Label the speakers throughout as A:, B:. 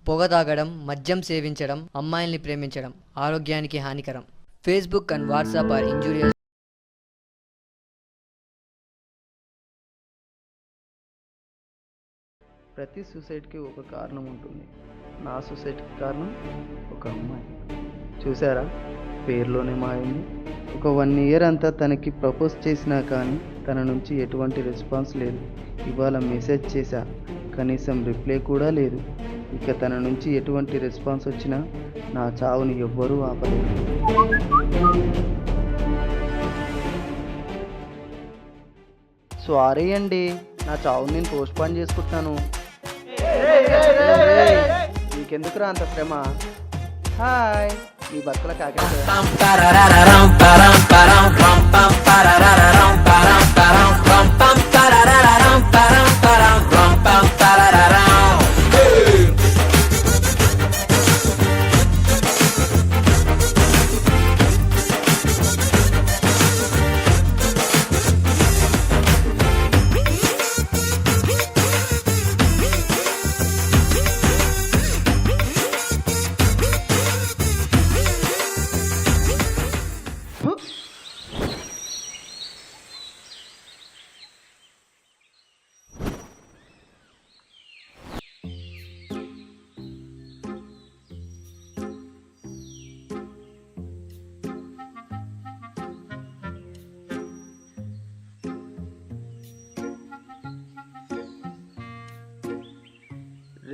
A: పొగ తాగడం, మద్యం సేవించడం, అమ్మాయిల్ని ప్రేమించడం ఆరోగ్యానికి హానికరం. Facebook and WhatsApp or injurious.
B: ప్రతి సూసైడ్కి ఒక కారణం ఉంటుంది. నా సూసైడ్కి కారణం ఒక అమ్మాయి. చూసారా, పేరులోనే మాయింది. ఒక 1 year అంతా తనకి ప్రపోజ్ చేసినా కానీ తన నుంచి ఎటువంటి రెస్పాన్స్ లేదు. ఇవాళ మెసేజ్ చేశా, కనీసం రిప్లై కూడా లేదు. ఇక తన నుంచి ఎటువంటి రెస్పాన్స్ వచ్చినా నా చావుని ఎవ్వరూ ఆపలేరు. సారీ అండి, నా చావుని నేను పోస్ట్పోన్ చేసుకుంటున్నాను. నీకెందుకురా అంత శ్రమ? హాయ్, ఈ బతుకుల కాకినాడ.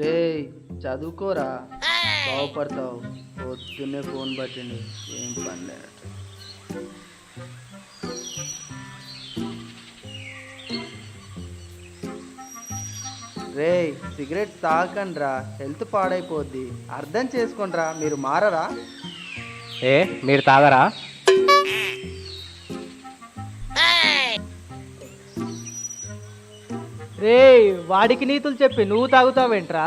B: రే, చదువుకోరా, బాగుపడతావు. పొద్దున్నే ఫోన్ పట్టింది, ఏం పని లేదు. రే, సిగరెట్ తాగకండ్రా, హెల్త్ పాడైపోద్ది. అర్థం చేసుకోండిరా, మీరు మారరా?
C: మీరు తాగరా? రే, వాడికి నీతులు చెప్పి నువ్వు తాగుతావేంట్రా?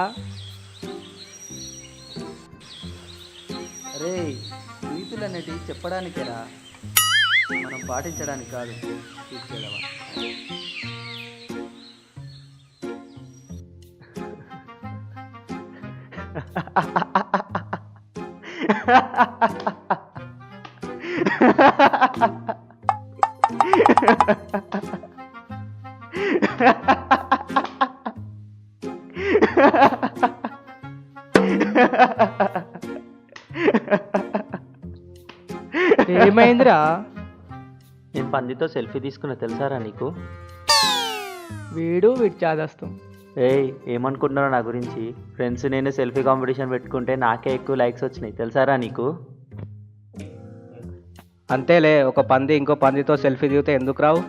B: రే, నీతులు అనేటివి చెప్పడానికేరా, మనం పాటించడానికి కాదు. తీర్చేదవా?
C: ఏమైందిరా?
D: నేను పందితో సెల్ఫీ తీసుకున్నా, తెలుసారా నీకు?
C: వీడు చాదస్తాం.
D: ఏయ్, ఏమనుకుంటున్నావు నా గురించి? ఫ్రెండ్స్ నేను సెల్ఫీ కాంపిటీషన్ పెట్టుకుంటే నాకే ఎక్కువ లైక్స్ వచ్చినాయి, తెలుసారా నీకు?
C: అంతేలే, ఒక పంది ఇంకో పందితో సెల్ఫీ దిగితే ఎందుకు రావు?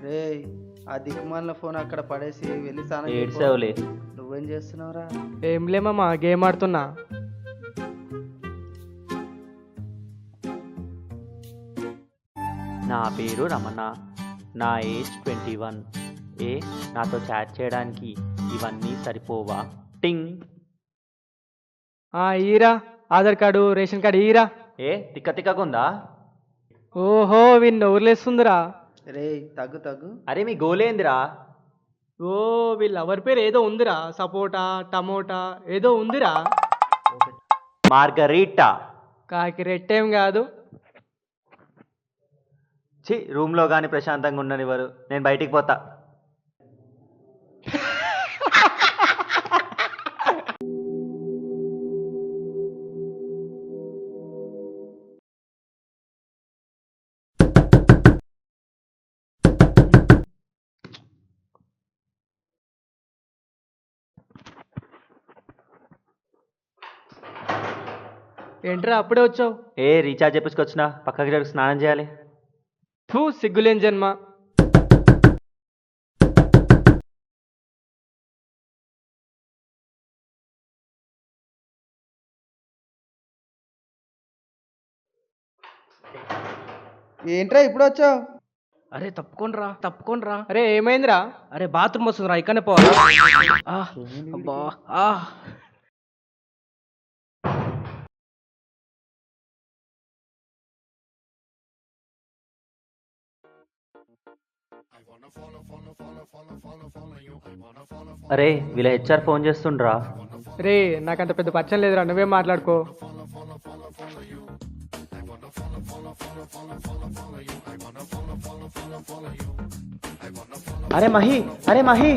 B: రే, ఆ దిక్కుమాలిన ఫోన్ అక్కడ పడేసి వెళ్ళి స్నానం చేయి పో.
D: ఏడ్సావులే.
B: నువ్వేం చేస్తున్నావురా?
C: ఏం లేమమ్మా, గేమ్ ఆడుతున్నా.
D: నా పేరు రమణ, నా ఏజ్ 21. నాతో చాట్ చేయడానికి ఇవన్నీ సరిపోవా? టింగ్.
C: ఈరా, ఆధార్ కార్డు, రేషన్ కార్డు ఈరా.
D: తిక్క తిక్కకుందా?
C: ఓహో, వీళ్ళు ఊర్లేస్తుందిరా.
B: రే, తగ్గు తగ్గు.
D: అరే, మీ గోలేందిరా?
C: ఓ, వీళ్ళ ఎవరి పేరు ఏదో ఉందిరా, సపోటా టమోటా ఏదో ఉందిరా.
D: మార్గరీటా.
C: కాకి రెట్టేం కాదు.
D: రూమ్లో కానీ ప్రశాంతంగా ఉండనివ్వరు. నేను బయటికి పోతా.
C: ఏంట్రా అప్పుడే వచ్చావు?
D: రీఛార్జ్ చేపించుకొచ్చినా, పక్కకి జరుగు, స్నానం చేయాలి.
C: సిగ్గులేని జన్మ.
B: ఏంట్రా ఇప్పుడు వచ్చావు?
C: అరే తప్పుకోండ్రా. అరే ఏమైందిరా? అరే బాత్రూమ్ వస్తుందిరా, ఇక్కడనే పోవాలా? అబ్బా.
D: అరే వీళ్ళ హెచ్ఆర్ ఫోన్ చేస్తుండ్రా.
C: రే నాకంత పెద్ద పరిచయం లేదురా, నువ్వేం మాట్లాడుకో.
D: అరే మహి, అరే మహి,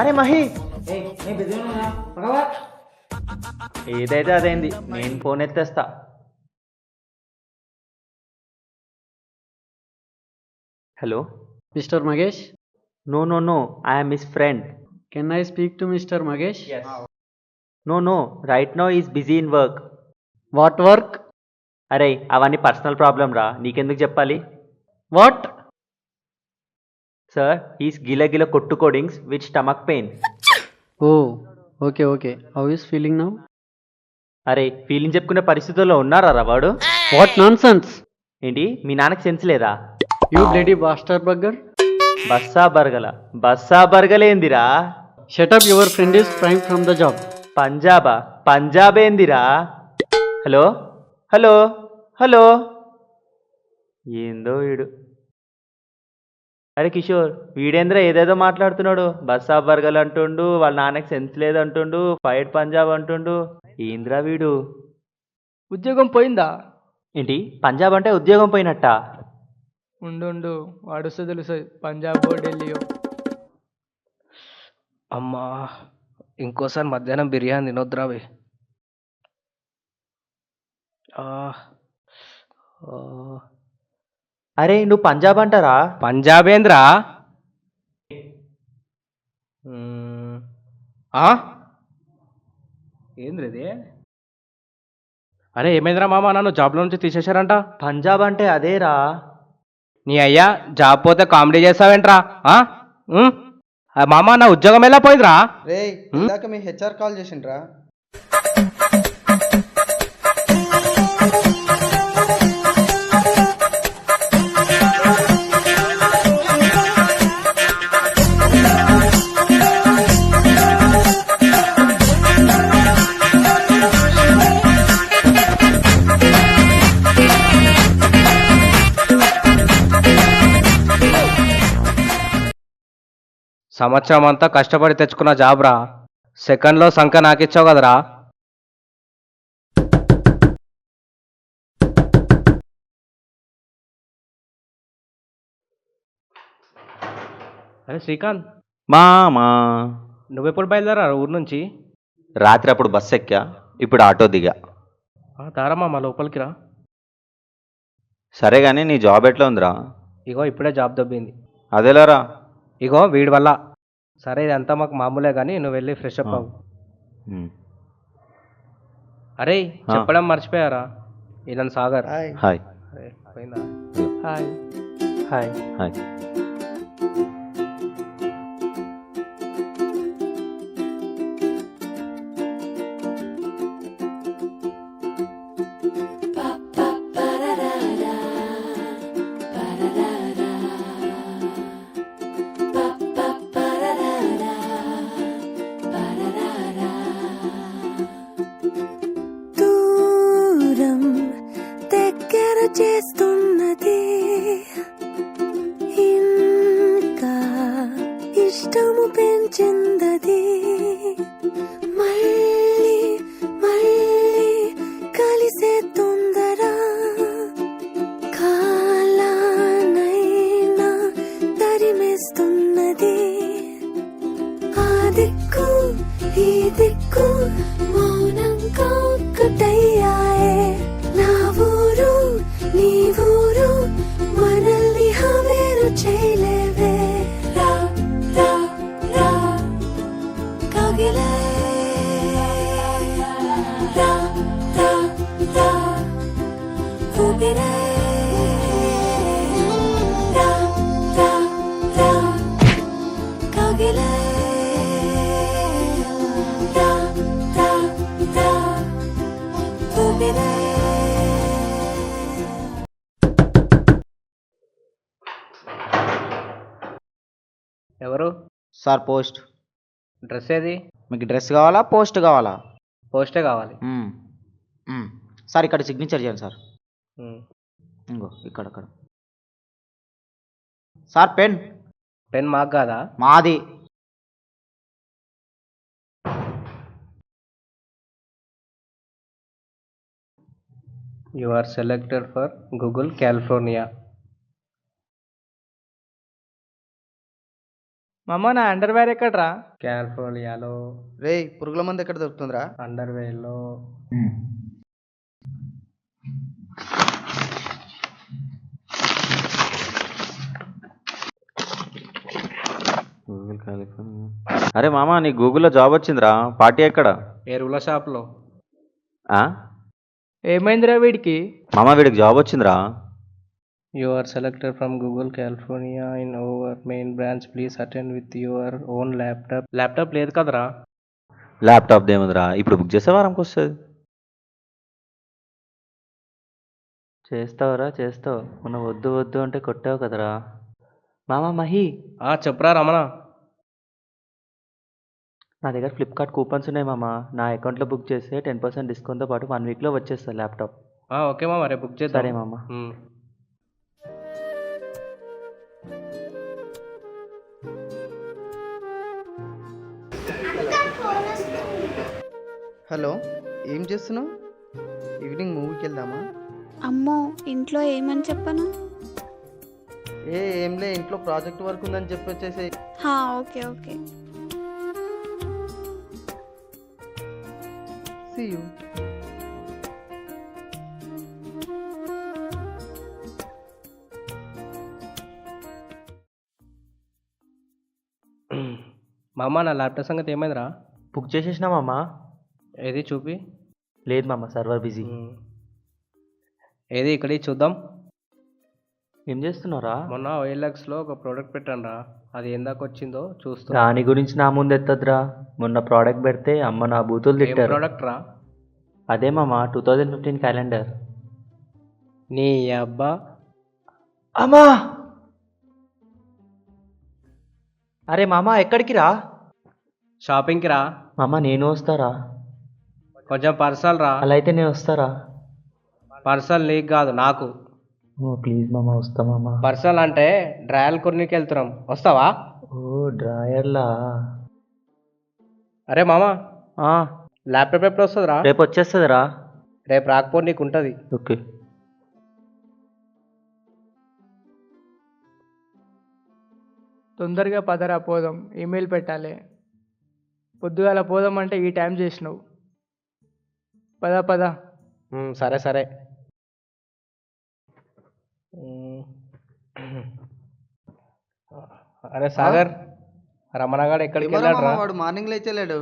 D: అరే మహి. ఏదైతే అదేంది, నేను ఫోన్ ఎత్తేస్తా. Hello
E: Mr. Magesh,
D: no no no, I'm his friend.
E: can I speak to Mr. Magesh?
D: No no, right now is busy in work.
E: What work?
D: అరే అవన్నీ పర్సనల్ ప్రాబ్లం రా, నీకెందుకు చెప్పాలి.
E: What?
D: సార్ ఈస్ గిలగిల కొట్టు codings with stomach pain.
E: Oh, okay. How is feeling now?
D: అరే feeling చెప్పుకునే పరిస్థితుల్లో ఉన్నారా రా వాడు.
E: What nonsense?
D: ఏంటి మీ నాన్నకి సెన్స్ లేదా?
E: You bloody bastard bugger.
D: Bossa బర్గలేందిరా.
E: Shut up, your friend is crying from the job.
D: Punjab ఏందిరా. హలో హలో హలో, ఏందో వీడు. అరే కిషోర్, వీడేంద్ర ఏదేదో మాట్లాడుతున్నాడు. బస్సా బర్గల్ అంటుండు, వాళ్ళ నాన్నకి సెన్స్ లేదంటుండు, ఫైట్ పంజాబ్ అంటుండు. ఏంద్రా వీడు.
C: ఉద్యోగం పోయిందా?
D: ఏంటి పంజాబ్ అంటే ఉద్యోగం పోయినట్ట?
C: ఉండు వాడుస్తే తెలుస్తుంది, పంజాబో ఢిల్లీయో. అమ్మా, ఇంకోసారి మధ్యాహ్నం బిర్యానీ తినొద్దురావే.
D: అరే నువ్వు పంజాబ్ అంటారా?
C: పంజాబ్ ఏంద్రా? ఏంద్రది? అరే ఏమైందిరా మామ, నన్ను జాబ్లో నుంచి తీసేశారంట.
D: పంజాబ్ అంటే అదేరా.
C: నీ అయ్యా జాబ్ పోతే కామెడీ చేస్తావేంట్రా? మామ నా ఉద్యోగం ఎలా పోయిందిరా?
B: రే ఇందాక మీ హెచ్ఆర్ కాల్ చేసిండ్రా.
C: సంవత్సరం అంతా కష్టపడి తెచ్చుకున్న జాబ్ రా, సెకండ్లో సంఖ నాకిచ్చావు కదరా. అరే శ్రీకాంత్,
F: మామా
C: నువ్వెప్పుడు బయలుదేరా ఊరు నుంచి?
F: రాత్రి అప్పుడు బస్సు ఎక్కా, ఇప్పుడు ఆటో దిగా.
C: దారమ్మా మా లోపలికి రా.
F: సరే కానీ నీ జాబ్ ఎట్లా ఉందిరా?
C: ఇగో ఇప్పుడే జాబ్ దొబ్బింది.
F: అదేలారా.
C: ఇగో వీడి వల్ల. సరే ఇదంతా మాకు మామూలే కానీ నువ్వు వెళ్ళి ఫ్రెష్ అప్ అవ్వు. అరే చెప్పడం మర్చిపోయారా, ఇదని సాగర్.
B: హాయ్.
F: హాయ్.
C: అరే పోయిందా? హాయ్.
D: హాయ్.
F: హాయ్.
G: దూరం దగ్గర చేస్తున్నది, ఇంకా ఇష్టము పెంచిందది. మళ్ళీ మళ్ళీ కలిసే తొందర, కాలానైనా తరిమేస్తున్నది. ఆ దిక్కు ఈ దిక్కు మౌనంగా ఒక్కటయ్యాయే. నా ఊరు నీ ఊరు మనల్ని హవేరు చేయలేవే. రా రా రా కగిలే, రా రా రా ఊపిరే, రా రా రా కగిలే, రా రా రా ఊపిరే.
C: ఎవరు?
F: Sir post.
C: డ్రెస్ ఏది?
F: మీకు డ్రెస్ కావాలా పోస్ట్ కావాలా?
C: పోస్టే కావాలి.
F: సార్ ఇక్కడ సిగ్నేచర్ చేయండి సార్.
C: ఉమ్.
F: ఇంకో ఇక్కడ. Sir pen.
C: పెన్ మాకు కాదా?
D: మాది.
C: You are selected for Google California. మామ నా అండర్వేర్ ఎక్కడ్రా? కాలిఫోర్నియాలో
B: రేయ్ పురుగుల మంది ఎక్కడ దొరుకుతుందిరా?
C: అండర్వేర్లో.
F: Google California. అరే మామ నీ గూగుల్లో జాబ్ వచ్చిందిరా, పార్టీ ఎక్కడ?
C: ఎరువుల షాప్లో.
F: ఆ?
C: ఏమైందిరా వీడికి?
F: మామ వీడికి జాబ్ వచ్చిందిరా.
C: You are selected from Google California in our main branch. Please attend with your own laptop. Laptop లేదు కదరా?
F: ల్యాప్టాప్ దేముందిరా, ఇప్పుడు బుక్ చేస్తే వారంకి వస్తుంది. చేస్తావురా చేస్తావు, మొన్న వద్దు వద్దు అంటే కొట్టావు కదరా. మామ మహి,
C: చెప్పురా రమణ.
F: నా దగ్గర ఫ్లిప్కార్ట్ కూపన్స్ ఉన్నాయి మామ, నా అకౌంట్లో బుక్ చేస్తే 10% డిస్కౌంట్తో పాటు 1 వీక్లో వచ్చేస్తుంది ల్యాప్టాప్.
C: ఓకే మామ, రేపు బుక్ చేద్దాం.
F: సరే మామ.
B: హలో, ఏం చేస్తున్నావు? ఈవినింగ్ మూవీకి వెళ్దామా?
H: అమ్మో, ఇంట్లో ఏమని చెప్పను?
B: ఏంలే, ఇంట్లో ప్రాజెక్ట్ వర్క్ ఉందని చెప్పి వచ్చేసి.
H: Okay okay.
B: See you.
C: మామ నా ల్యాప్టాప్ సంగతి ఏమైందిరా?
F: బుక్ చేసేసినా మామ.
C: ఏది చూపి.
F: లేదు మామ, సర్వర్ బిజీ.
C: ఏది ఇక్కడ చూద్దాం.
F: ఏం చేస్తున్నారా?
C: మొన్న OLXలో ఒక ప్రోడక్ట్ పెట్టానురా, అది ఎందాక వచ్చిందో చూస్తా.
F: దాని గురించి నా ముందు ఎత్తద్రా, మొన్న ప్రోడక్ట్ పెడితే అమ్మ నా బూతులు
C: ఏం
F: తిట్టారు.
C: ప్రోడక్ట్ రా?
F: అదే మామ 2015 క్యాలెండర్.
C: నీ అబ్బా.
F: అమ్మా! అరే మామ ఎక్కడికి రా?
C: షాపింగ్కి రా.
F: మామ నేను వస్తారా?
C: కొంచెం పర్సనల్ రా.
F: అలా అయితే నేను వస్తారా?
C: పర్సనల్ నీకు కాదు, నాకు.
F: ఓ ప్లీజ్ మామ, వస్తా మామ.
C: పర్సనల్ అంటే డ్రాయల్ కొన్నికి వెళ్తున్నాం, వస్తావా?
F: ఓ డ్రాయర్లా.
C: అరే మామ, ల్యాప్టాప్ ఎప్పుడు వస్తుందిరా?
F: రేపు వచ్చేస్తుందిరా.
C: రేపు రాకపోతే నీకు ఉంటుంది.
F: ఓకే.
I: తొందరగా పదరా పోదాం, ఈమెయిల్ పెట్టాలి. పొద్దుగాల పోదాం అంటే ఈ టైం చేసినావు. పద పద.
C: సరే సరే. అరే సాగర్, రమణగాడు ఎక్కడికి
B: ఏమోరా
C: వెళ్ళాడు
B: మామ,
C: రా?
B: వాడు మార్నింగ్ లేచలేడు.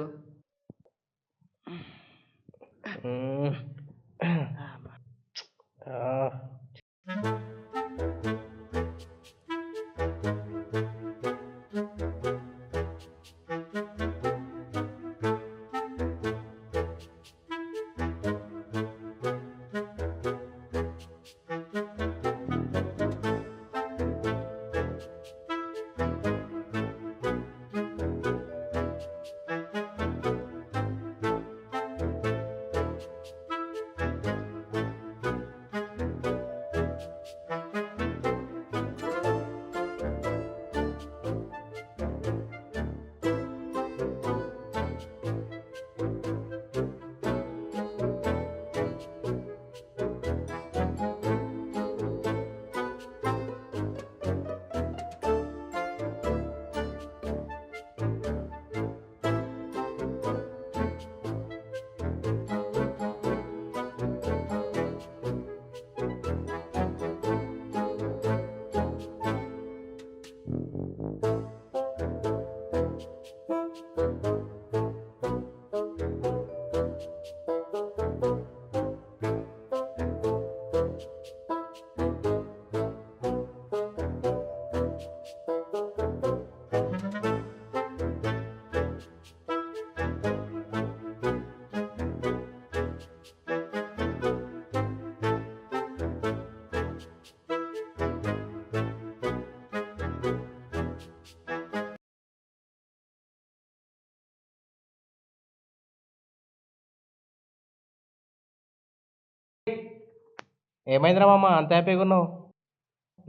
C: ఏమైందిరా మామ, అంత హ్యాపీగా ఉన్నావు?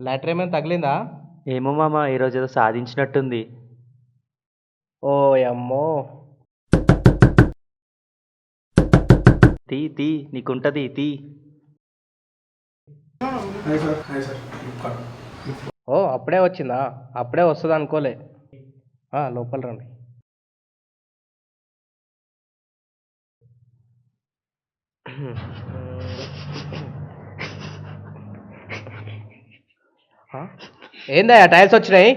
C: లెటర్ ఏమైనా తగిలిందా?
D: ఏమో మామ ఈరోజు ఏదో సాధించినట్టుంది.
C: ఓ అమ్మో.
D: తీ తీ నీకుంటది తీ.
C: ఓ అప్పుడే వచ్చిందా? అప్పుడే వస్తుంది అనుకోలే. లోపల రండి. ఏందయ్యా టైల్స్ వచ్చినాయి?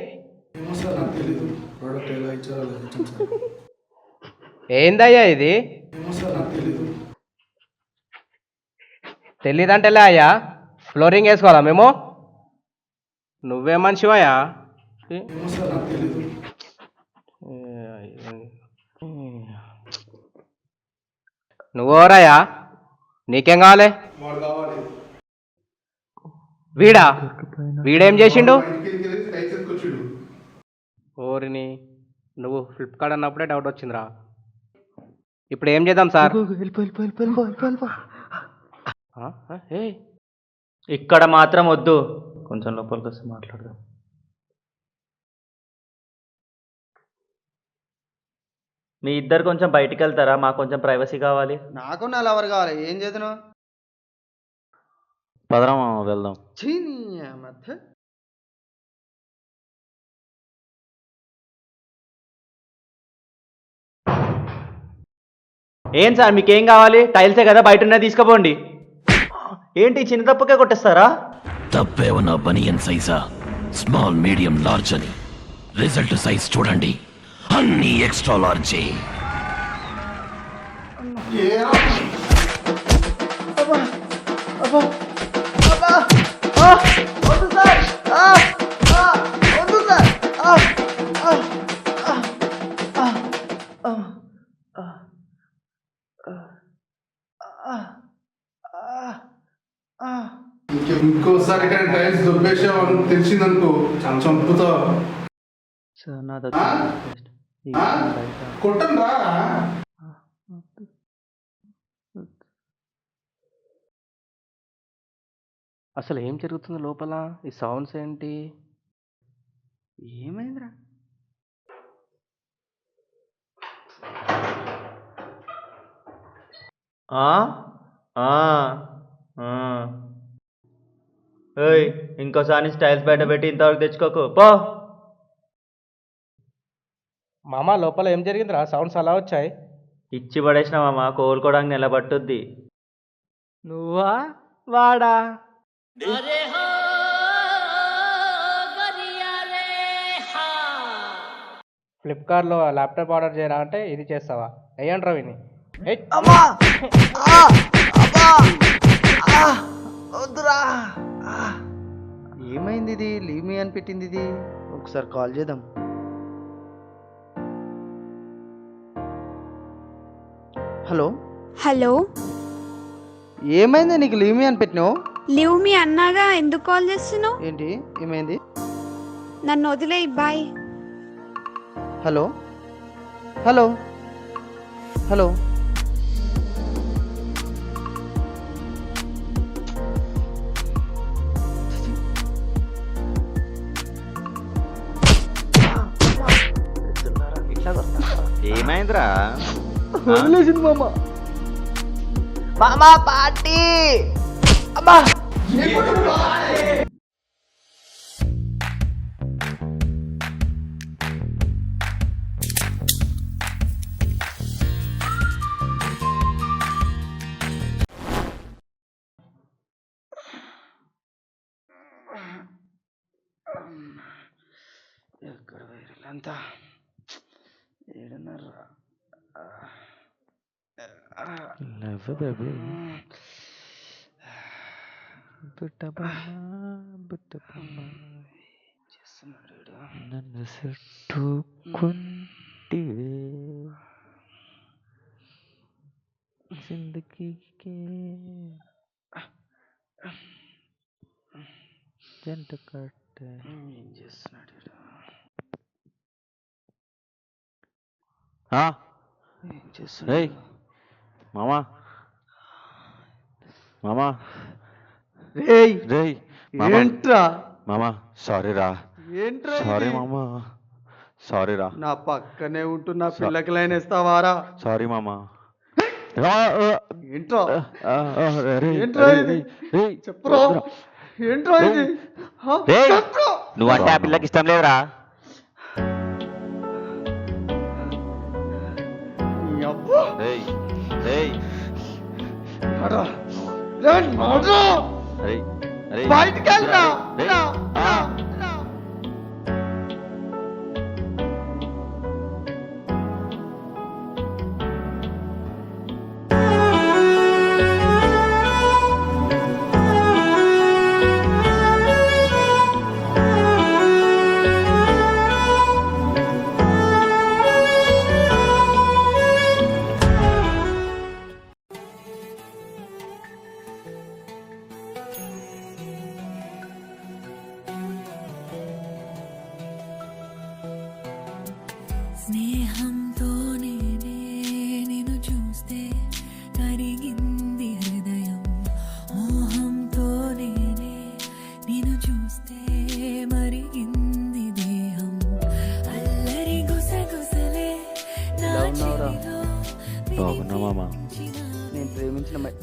C: ఏందయ్యా ఇది? తెలీదంటేలే అయ్యా, ఫ్లోరింగ్ వేసుకోవాలా మేము? నువ్వే మనిషివయ్యా? నువ్వెవరయ్యా? నీకేం కావాలి? వీడా? వీడేం చేసిండు? ఓరిని, నువ్వు ఫ్లిప్కార్ట్ అన్నప్పుడే డౌట్ వచ్చిందిరా. ఇప్పుడు ఏం చేద్దాం సార్?
D: ఇక్కడ మాత్రం వద్దు, కొంచెం లోపలికి వస్తే మాట్లాడదాం. మీ ఇద్దరు కొంచెం బయటికి వెళ్తారా? మాకు కొంచెం ప్రైవసీ కావాలి.
B: నాకు నా లవర్ కావాలి. ఏం చేద్దాను?
D: పదరా మామ వెళ్దాం. ఏం సార్ మీకేం కావాలి? టైల్సే కదా, బయట ఉన్నది తీసుకుపోండి. ఏంటి చిన్న తప్పుకే కొట్టేస్తారా?
J: తప్పేమన్నా బనియన్ సైజా, స్మాల్ మీడియం లార్జ్ అని రిజల్ట్ సైజ్ చూడండి, అన్ని ఎక్స్ట్రా లార్జే.
K: ఇంకోసారి ఇక్కడ టైల్స్ దొబ్బేసావు తెలిసిందనుకో చంపుతా.
F: సార్ నా
K: కొట్టం రా.
C: అసలు ఏం జరుగుతుంది లోపల? ఈ సౌండ్స్ ఏంటి?
B: ఏమైందిరా?
D: ఏయ్ ఇంకోసారి స్టైల్స్ బయట పెట్టి ఇంతవరకు తెచ్చుకోకు పో.
C: మామ లోపల ఏం జరిగిందిరా? సౌండ్స్ అలా వచ్చాయి.
D: ఇచ్చి పడేసిన మామ, కోలుకోవడానికి నిలబట్టుద్ది.
I: నువ్వా వాడా?
C: ఫ్లిప్కార్ట్లో ల్యాప్టాప్ ఆర్డర్ చేయరా అంటే ఇది చేస్తావా? అయ్యంట్రా విని.
B: ఏమైంది? ఇది లీవ్ మీ అని పెట్టింది. ఇది ఒకసారి కాల్ చేద్దాం. హలో
H: హలో,
B: ఏమైంది? నీకు లీవ్ మీ అని పెట్టినావు
H: లివ్ మీ అన్నాగా, ఎందుకు కాల్ చేస్తున్నావు?
B: ఏంటి? ఏమైంది?
H: నన్ను వదిలేయ్, బాయ్.
B: హలో హలో హలో
D: ఏమైందిరా?
B: వదిలేసింది మామ. మామా పార్టీ. అమ్మా ఎక్కడ వీళ్ళంతా? ఏడున్నారా?
F: నన్ను చుట్టుకుంటివే జిందగీకే జంట కట్టే.
B: ఏం చేస్తున్నాడు? ఏం చేస్తున్నాడు
F: మామా? మామా
B: రేయ్?
F: రేయ్
B: ఏంట్రా
F: మామా, సారీ రా.
B: ఏంట్రా
L: సారీ
B: ఇది?
L: మామా, సారీ రా.
B: నా పక్కనే ఉంటున్న పిల్లకి లైన్ ఇస్తావారా?
L: సారీ మామా.
B: ఏంట్రా
L: అరే,
B: ఏంట్రా
L: అరే,
B: ఇది?
L: ఏయ్,
B: చెప్పురా
L: వద్దురా.
B: ఏంట్రా ఇది? హా?
F: ఏయ్,
B: చెప్పురా.
F: నువ్వంటే ఆ పిల్లకి ఇష్టం లేదురా.
B: నీ అబ్బా.
L: ఏయ్, ఏయ్,
B: నడరా. రే, నడరా.
L: అరే, అరే,
B: బయటికి వెళ్ళరా.
L: అరే,
B: రా,
L: ఆ.
B: రా, రా.
G: స్నేహంతోనే నిన్ను చూస్తే కరిగింది హృదయం, మోహంతోనే నిన్ను చూస్తే మరిగింది దేహం, అల్లరి గుసగుసలే నా
B: ఎలా ఉన్నావురా?
G: చెవిలో
L: బాగున్నా మామా.
B: నేను ప్రేమించిన అమ్మాయి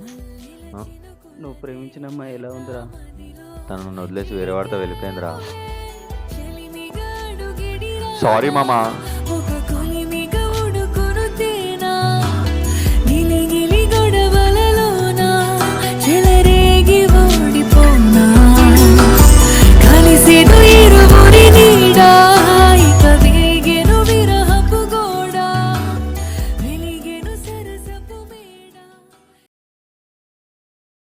L: ఆ?
B: నువ్వు ప్రేమించిన అమ్మాయి ఎలా ఉందిరా?
L: తను నన్ను వదిలేసి వేరే వాడితో వెళ్ళిపోయిందిరా.
G: చెలిమిగాడు గిడిరా
L: సారీ మామా.
G: ఒక